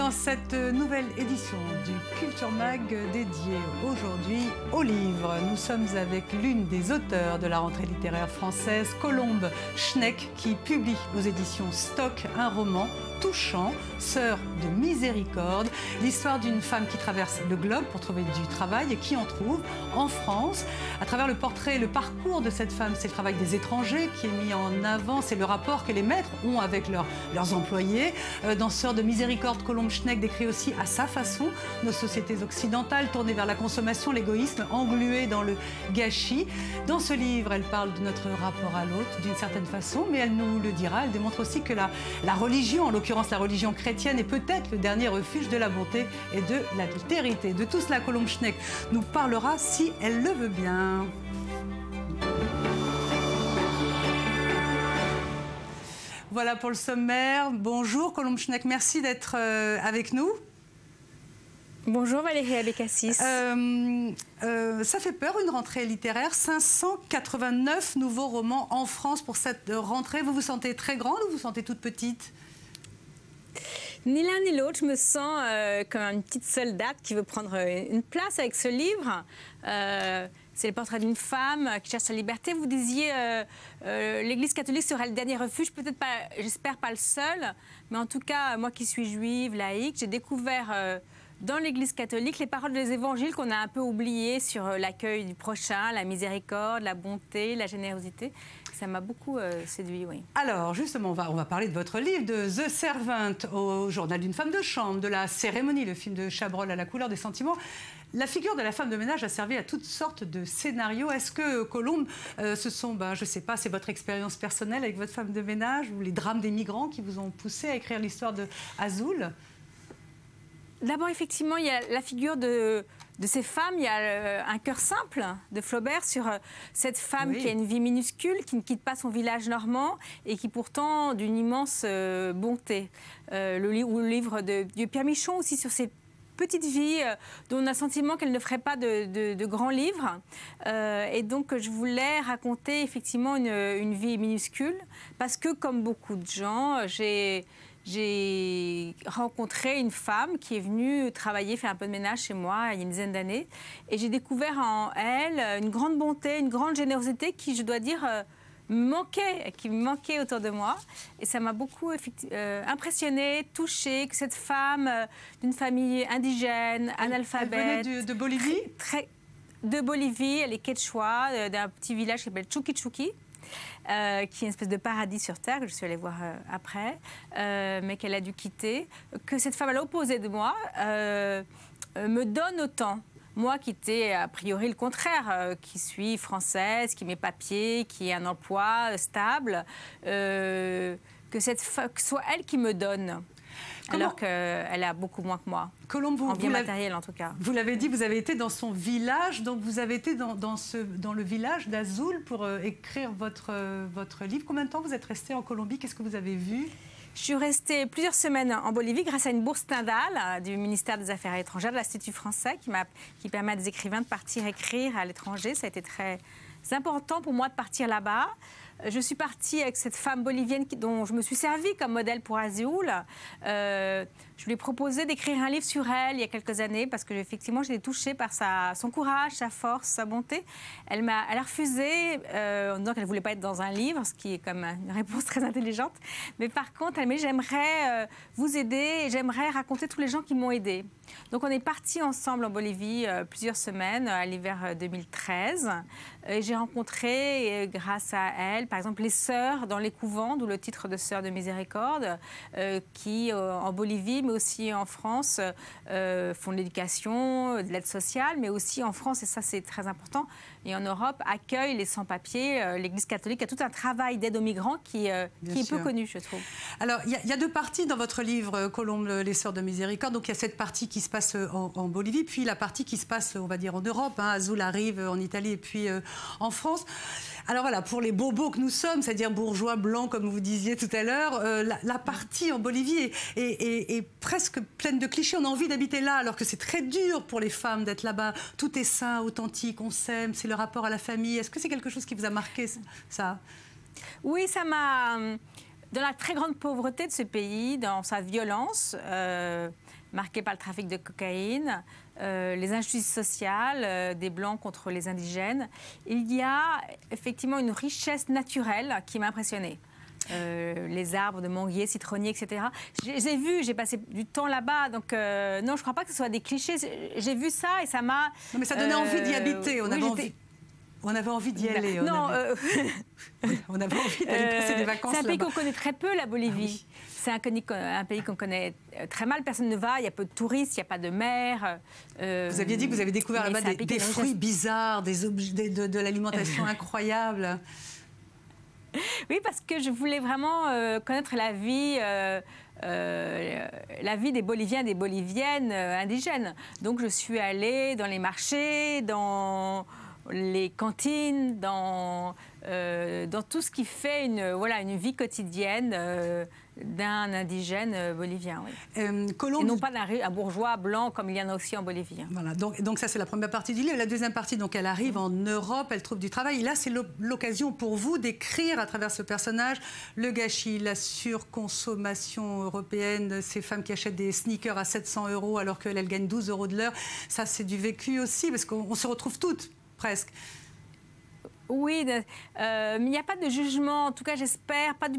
dans cette nouvelle édition du Culture Mag dédiée aujourd'hui aux livres. Nous sommes avec l'une des auteurs de la rentrée littéraire française, Colombe Schneck, qui publie aux éditions Stock un roman touchant, Sœur de miséricorde, l'histoire d'une femme qui traverse le globe pour trouver du travail et qui en trouve en France. À travers le portrait et le parcours de cette femme, c'est le travail des étrangers qui est mis en avant, c'est le rapport que les maîtres ont avec leurs employés. Dans Sœur de miséricorde, Colombe Schneck décrit aussi à sa façon nos sociétés occidentales tournées vers la consommation, l'égoïsme, engluées dans le gâchis. Dans ce livre, elle parle de notre rapport à l'autre d'une certaine façon, mais elle nous le dira, elle démontre aussi que la religion, en l'occurrence la religion chrétienne, est peut-être le dernier refuge de la bonté et de l'altérité. De tout cela, Colombe Schneck nous parlera si elle le veut bien. Voilà pour le sommaire. Bonjour Colombe Schneck, merci d'être avec nous. Bonjour Valérie Abécassis. Ça fait peur une rentrée littéraire, 589 nouveaux romans en France pour cette rentrée. Vous vous sentez très grande ou vous vous sentez toute petite ? Ni l'un ni l'autre, je me sens comme une petite soldate qui veut prendre une place avec ce livre. C'est le portrait d'une femme qui cherche sa liberté. Vous disiez l'Église catholique serait le dernier refuge, peut-être pas, j'espère pas le seul, mais en tout cas, moi qui suis juive, laïque, j'ai découvert dans l'Église catholique les paroles des évangiles qu'on a un peu oubliées sur l'accueil du prochain, la miséricorde, la bonté, la générosité. Ça m'a beaucoup séduit, oui. Alors, justement, on va parler de votre livre, de The Servant, au journal d'une femme de chambre, de La Cérémonie, le film de Chabrol à la couleur des sentiments. La figure de la femme de ménage a servi à toutes sortes de scénarios. Est-ce que, Colombe, ce sont, je ne sais pas, c'est votre expérience personnelle avec votre femme de ménage ou les drames des migrants qui vous ont poussé à écrire l'histoire de Azul ? D'abord, effectivement, il y a la figure de ces femmes. Il y a Un cœur simple de Flaubert sur cette femme qui a une vie minuscule, qui ne quitte pas son village normand et qui pourtant d'une immense bonté. Le livre de Pierre Michon aussi sur ces petites vies dont on a le sentiment qu'elle ne ferait pas de grands livres. Et donc, je voulais raconter effectivement une vie minuscule parce que, comme beaucoup de gens, j'ai rencontré une femme qui est venue travailler, faire un peu de ménage chez moi il y a une dizaine d'années. Et j'ai découvert en elle une grande bonté, une grande générosité qui, je dois dire, qui me manquait autour de moi. Et ça m'a beaucoup impressionnée, touchée, que cette femme d'une famille indigène, analphabète... Elle venait de Bolivie ? De Bolivie, elle est quechua, d'un petit village qui s'appelle Chuquichuqui. Qui est une espèce de paradis sur Terre, que je suis allée voir après, mais qu'elle a dû quitter, que cette femme à l'opposé de moi me donne autant. Moi qui étais a priori le contraire, qui suis française, qui ai mes papiers, qui ai un emploi stable, que soit elle qui me donne. Alors qu'elle a beaucoup moins que moi, Colombe, en bien matériel en tout cas. Vous l'avez dit, vous avez été dans son village, donc vous avez été dans le village d'Azul pour écrire votre livre. Combien de temps vous êtes resté en Colombie? Qu'est-ce que vous avez vu? Je suis restée plusieurs semaines en Bolivie grâce à une bourse Tyndall du ministère des Affaires étrangères, de l'Institut français, qui permet à des écrivains de partir écrire à l'étranger. Ça a été très important pour moi de partir là-bas. Je suis partie avec cette femme bolivienne dont je me suis servie comme modèle pour Azul. Je lui ai proposé d'écrire un livre sur elle il y a quelques années parce que effectivement j'étais touchée par son courage, sa force, sa bonté. Elle a refusé en disant qu'elle ne voulait pas être dans un livre, ce qui est comme une réponse très intelligente. Mais par contre, elle m'a dit j'aimerais vous aider et j'aimerais raconter tous les gens qui m'ont aidée. Donc on est partis ensemble en Bolivie plusieurs semaines à l'hiver 2013. Et j'ai rencontré, grâce à elle, par exemple, les sœurs dans les couvents, d'où le titre de Sœurs de miséricorde, qui en Bolivie, mais aussi en France, font de l'éducation, de l'aide sociale, mais aussi en France, et ça c'est très important, et en Europe, accueillent les sans-papiers. L'Église catholique a tout un travail d'aide aux migrants qui est peu connu, je trouve. Alors, il y a deux parties dans votre livre, Colombe, les Sœurs de miséricorde. Donc, il y a cette partie qui se passe en Bolivie, puis la partie qui se passe, on va dire, en Europe. Azul arrive en Italie et puis en France. Alors voilà, pour les bobos que nous sommes, c'est-à-dire bourgeois blancs, comme vous disiez tout à l'heure, la partie en Bolivie est presque pleine de clichés. On a envie d'habiter là, alors que c'est très dur pour les femmes d'être là-bas. Tout est sain, authentique, on s'aime, c'est le rapport à la famille. Est-ce que c'est quelque chose qui vous a marqué, ça? Oui, ça m'a... dans la très grande pauvreté de ce pays, dans sa violence, marquée par le trafic de cocaïne, les injustices sociales des Blancs contre les indigènes, il y a effectivement une richesse naturelle qui m'a impressionnée. Les arbres de manguiers, citronniers, etc. J'ai vu, j'ai passé du temps là-bas, donc non, je ne crois pas que ce soit des clichés. J'ai vu ça et ça m'a... Non, mais ça donnait envie d'y habiter, on avait envie d'y aller. Non, on avait envie d'aller passer des vacances là-bas. C'est un pays qu'on connaît très peu, la Bolivie. Ah, oui. C'est un pays qu'on connaît très mal, personne ne va, il y a peu de touristes, il n'y a pas de mer. Vous aviez dit que vous avez découvert là-bas des fruits bizarres, des objets de l'alimentation incroyable. Oui, parce que je voulais vraiment connaître la vie des Boliviens et des Boliviennes indigènes. Donc je suis allée dans les marchés, dans les cantines, dans tout ce qui fait une vie quotidienne d'un indigène bolivien. Oui. Colombe... Et non pas d'un bourgeois blanc comme il y en a aussi en Bolivie. Voilà, donc ça c'est la première partie du livre. La deuxième partie, donc elle arrive en Europe, elle trouve du travail. Et là c'est l'occasion pour vous d'écrire à travers ce personnage le gâchis, la surconsommation européenne, ces femmes qui achètent des sneakers à 700 € alors qu'elles gagnent 12 € de l'heure. Ça c'est du vécu aussi parce qu'on se retrouve toutes presque. Oui, mais il n'y a pas de jugement, en tout cas j'espère, pas de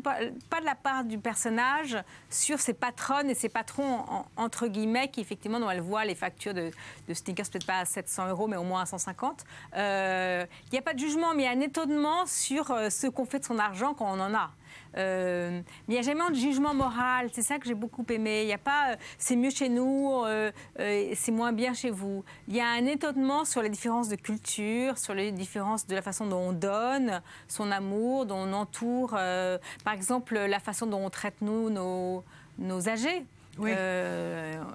la part du personnage sur ses patronnes et ses patrons, entre guillemets, qui effectivement, dont elle voit les factures de sneakers, peut-être pas à 700 € mais au moins à 150. Il n'y a pas de jugement, mais il y a un étonnement sur ce qu'on fait de son argent quand on en a. Mais il n'y a jamais de jugement moral, c'est ça que j'ai beaucoup aimé. Il n'y a pas c'est mieux chez nous, c'est moins bien chez vous. Il y a un étonnement sur les différences de culture, sur les différences de la façon dont on donne son amour, dont on entoure, par exemple, la façon dont on traite nos âgés. Oui.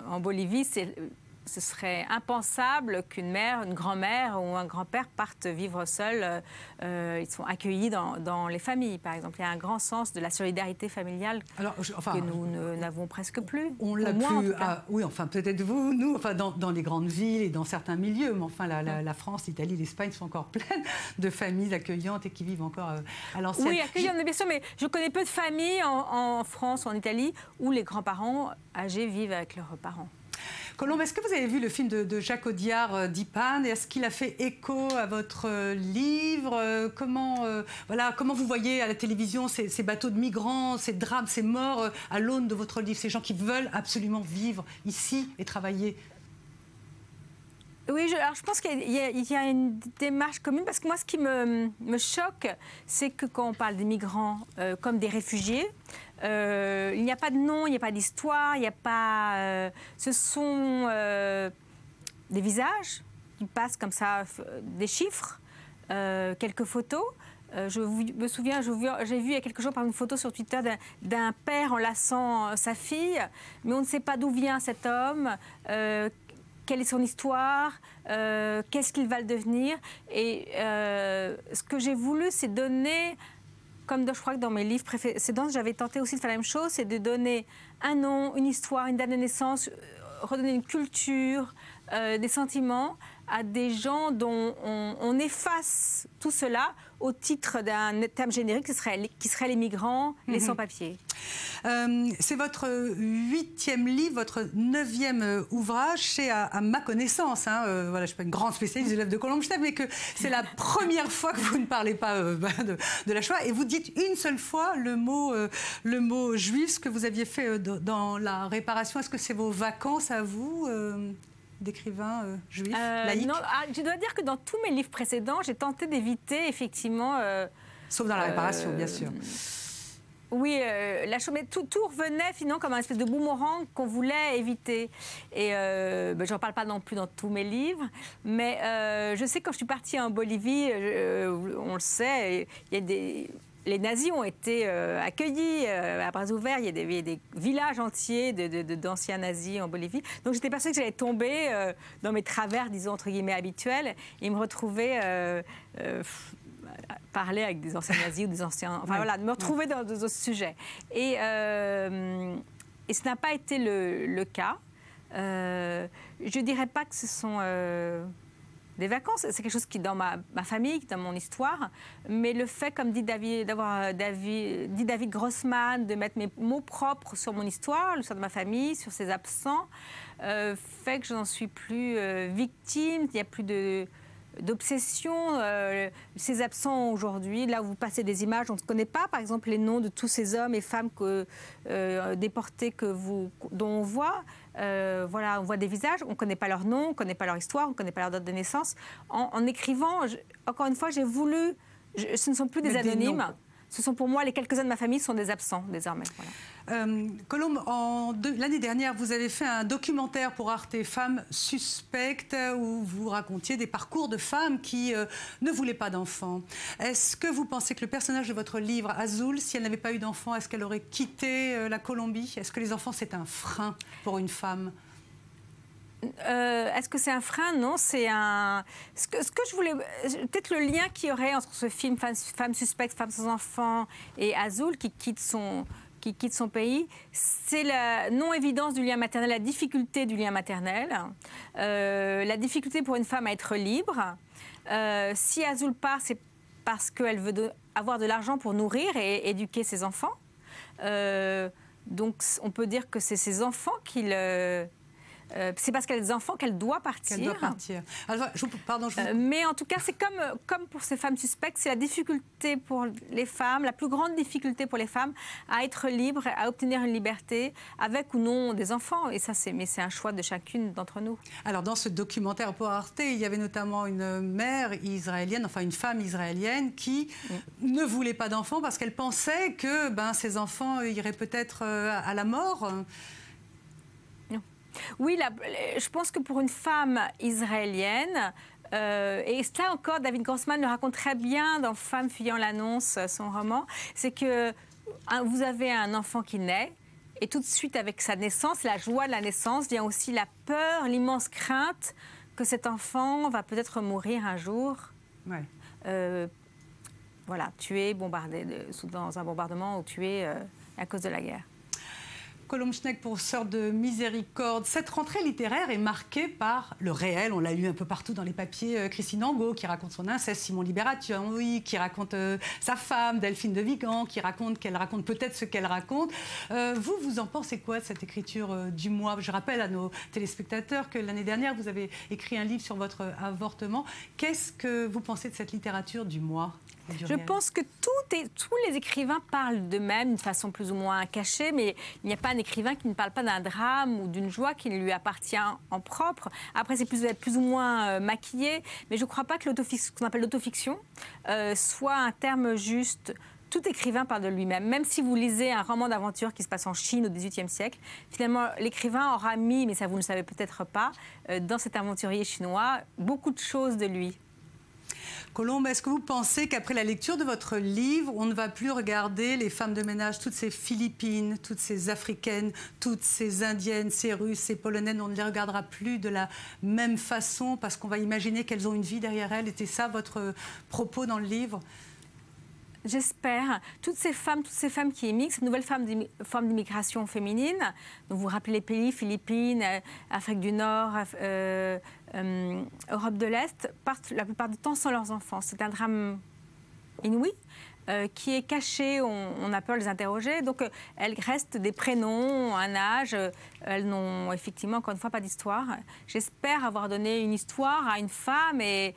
En Bolivie, ce serait impensable qu'une mère, une grand-mère ou un grand-père partent vivre seuls. Ils sont accueillis dans les familles, par exemple. Il y a un grand sens de la solidarité familiale que nous n'avons presque plus. On l'a plus. Oui, enfin, peut-être vous, nous, enfin, dans les grandes villes et dans certains milieux. Mais enfin, la France, l'Italie, l'Espagne sont encore pleines de familles accueillantes et qui vivent encore à l'ancienne. Oui, accueillantes, bien sûr, mais je connais peu de familles en France ou en Italie où les grands-parents âgés vivent avec leurs parents. Colombe, est-ce que vous avez vu le film de Jacques Audiard, Dipan, et est-ce qu'il a fait écho à votre livre? Comment vous voyez à la télévision ces bateaux de migrants, ces drames, ces morts à l'aune de votre livre, ces gens qui veulent absolument vivre ici et travailler? Oui, alors je pense qu'il y a une démarche commune, parce que moi, ce qui me choque, c'est que quand on parle des migrants comme des réfugiés, il n'y a pas de nom, il n'y a pas d'histoire, il n'y a pas... ce sont des visages qui passent comme ça, des chiffres, quelques photos. Je me souviens, j'ai vu il y a quelques jours par une photo sur Twitter d'un père enlaçant sa fille, mais on ne sait pas d'où vient cet homme, quelle est son histoire, qu'est-ce qu'il va le devenir. Et ce que j'ai voulu, c'est donner, comme je crois que dans mes livres précédents, j'avais tenté aussi de faire la même chose, c'est de donner un nom, une histoire, une date de naissance, redonner une culture, des sentiments à des gens dont on efface tout cela au titre d'un terme générique qui serait les migrants, les sans-papiers. C'est votre 8e livre, votre 9e ouvrage. C'est à ma connaissance, voilà, je ne suis pas une grande spécialiste de l'œuvre de Colombe Schnepp, mais que c'est la première fois que vous ne parlez pas de la Shoah, et vous dites une seule fois le mot juif, ce que vous aviez fait dans la réparation. Est-ce que c'est vos vacances à vous d'écrivain juif, laïque? Non, je dois dire que dans tous mes livres précédents, j'ai tenté d'éviter effectivement... sauf dans la réparation, bien sûr. Oui, mais tout revenait finalement comme un espèce de boomerang qu'on voulait éviter. Et je n'en parle pas non plus dans tous mes livres, mais je sais que quand je suis partie en Bolivie, on le sait, les nazis ont été accueillis à bras ouverts. Il y a des villages entiers d'anciens nazis en Bolivie. Donc j'étais persuadée que j'allais tomber dans mes travers, disons, entre guillemets, habituels, et me retrouver... parler avec des anciens nazis ou des anciens... Enfin voilà, de me retrouver dans d'autres sujets. Et ce n'a pas été le cas. Je ne dirais pas que ce sont des vacances. C'est quelque chose qui est dans ma famille, dans mon histoire. Mais le fait, comme dit David Grossman, de mettre mes mots propres sur mon histoire, l'histoire de ma famille, sur ses absents, fait que je n'en suis plus victime. Il n'y a plus d'obsession. Ces absents aujourd'hui, là où vous passez des images, on ne connaît pas, par exemple, les noms de tous ces hommes et femmes déportés dont on voit. Voilà, on voit des visages, on ne connaît pas leur nom, on ne connaît pas leur histoire, on ne connaît pas leur date de naissance. En écrivant, encore une fois, j'ai voulu... ce ne sont plus des anonymes. Ce sont pour moi, les quelques-uns de ma famille sont des absents, désormais. Voilà. Colombe, l'année dernière, vous avez fait un documentaire pour Arte, Femmes suspectes, où vous racontiez des parcours de femmes qui ne voulaient pas d'enfants. Est-ce que vous pensez que le personnage de votre livre, Azul, si elle n'avait pas eu d'enfants, est-ce qu'elle aurait quitté la Colombie? Est-ce que les enfants, c'est un frein pour une femme? Est-ce que c'est un frein? Non, c'est un... Ce que je voulais... Peut-être le lien qu'il y aurait entre ce film Femmes suspectes, Femmes sans enfants et Azul qui quitte son pays, c'est la non-évidence du lien maternel, la difficulté du lien maternel, la difficulté pour une femme à être libre. Si Azul part, c'est parce qu'elle veut avoir de l'argent pour nourrir et éduquer ses enfants. Donc on peut dire que c'est ses enfants c'est parce qu'elle a des enfants qu'elle doit partir. Qu'elle doit partir. Alors, mais en tout cas, c'est comme pour ces femmes suspectes, c'est la difficulté pour les femmes, la plus grande difficulté pour les femmes à être libres, à obtenir une liberté, avec ou non des enfants. Et ça, mais c'est un choix de chacune d'entre nous. Alors, dans ce documentaire pour Arte, il y avait notamment une mère israélienne, enfin une femme israélienne, qui ne voulait pas d'enfants parce qu'elle pensait que ses enfants iraient peut-être à la mort. Oui, je pense que pour une femme israélienne, et ça encore, David Grossman le raconte très bien dans Femmes fuyant l'annonce, son roman, c'est que vous avez un enfant qui naît, et tout de suite avec sa naissance, la joie de la naissance, vient aussi la peur, l'immense crainte que cet enfant va peut-être mourir un jour. Ouais. Voilà, tué, bombardé dans un bombardement ou tué à cause de la guerre. Colombe Schneck, pour Sœurs de Miséricorde. Cette rentrée littéraire est marquée par le réel. On l'a lu un peu partout dans les papiers. Christine Angot qui raconte son inceste, Simon Libération, oui, qui raconte sa femme, Delphine de Vigan, qu'elle raconte peut-être ce qu'elle raconte. Vous en pensez quoi de cette écriture du mois? Je rappelle à nos téléspectateurs que l'année dernière, vous avez écrit un livre sur votre avortement. Qu'est-ce que vous pensez de cette littérature du mois? Je pense que tous les écrivains parlent d'eux-mêmes d'une façon plus ou moins cachée, mais il n'y a pas un écrivain qui ne parle pas d'un drame ou d'une joie qui lui appartient en propre. Après, c'est plus ou moins maquillé, mais je ne crois pas que ce qu'on appelle l'autofiction soit un terme juste. Tout écrivain parle de lui-même. Même si vous lisez un roman d'aventure qui se passe en Chine au XVIIIe siècle, finalement, l'écrivain aura mis, mais ça vous ne le savez peut-être pas, dans cet aventurier chinois, beaucoup de choses de lui. Colombe, est-ce que vous pensez qu'après la lecture de votre livre, on ne va plus regarder les femmes de ménage, toutes ces Philippines, toutes ces Africaines, toutes ces Indiennes, ces Russes, ces Polonaises, on ne les regardera plus de la même façon parce qu'on va imaginer qu'elles ont une vie derrière elles? Était ça votre propos dans le livre? J'espère. Toutes ces femmes qui émigrent, cette nouvelle forme d'immigration féminine, dont vous rappelez les pays, Philippines, Afrique du Nord, Europe de l'Est, partent la plupart du temps sans leurs enfants. C'est un drame inouï qui est caché, on a peur de les interroger. Donc elles restent des prénoms, un âge, elles n'ont effectivement, encore une fois, pas d'histoire. J'espère avoir donné une histoire à une femme et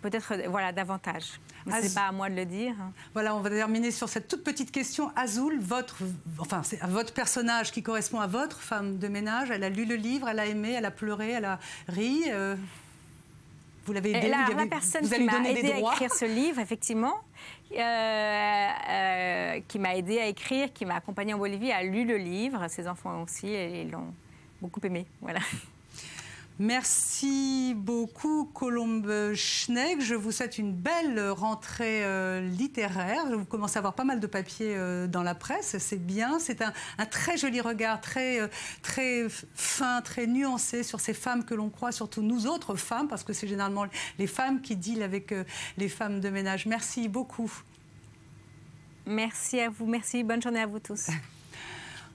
peut-être davantage. Ce n'est pas à moi de le dire. Voilà, on va terminer sur cette toute petite question. Azul, c'est votre personnage qui correspond à votre femme de ménage. Elle a lu le livre, elle a aimé, elle a pleuré, elle a ri. Vous l'avez aidé, la personne qui m'a aidé à écrire ce livre, effectivement, qui m'a aidé à écrire, qui m'a accompagnée en Bolivie, a lu le livre. Ses enfants aussi, et ils l'ont beaucoup aimé. Voilà. Merci beaucoup, Colombe Schneck. Je vous souhaite une belle rentrée littéraire. Vous commencez à avoir pas mal de papiers dans la presse, c'est bien. C'est un très joli regard, très fin, très nuancé sur ces femmes que l'on croit, surtout nous autres femmes, parce que c'est généralement les femmes qui dealent avec les femmes de ménage. Merci beaucoup. Merci à vous, merci. Bonne journée à vous tous.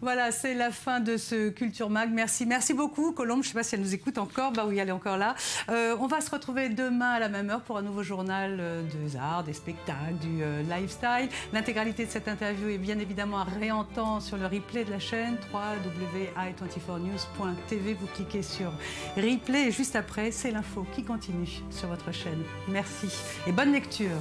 Voilà, c'est la fin de ce Culture Mag. Merci beaucoup, Colombe. Je ne sais pas si elle nous écoute encore. Bah oui, elle est encore là. On va se retrouver demain à la même heure pour un nouveau journal des arts, des spectacles, du lifestyle. L'intégralité de cette interview est bien évidemment à réentendre sur le replay de la chaîne www.i24news.tv. Vous cliquez sur replay et juste après, c'est l'info qui continue sur votre chaîne. Merci et bonne lecture.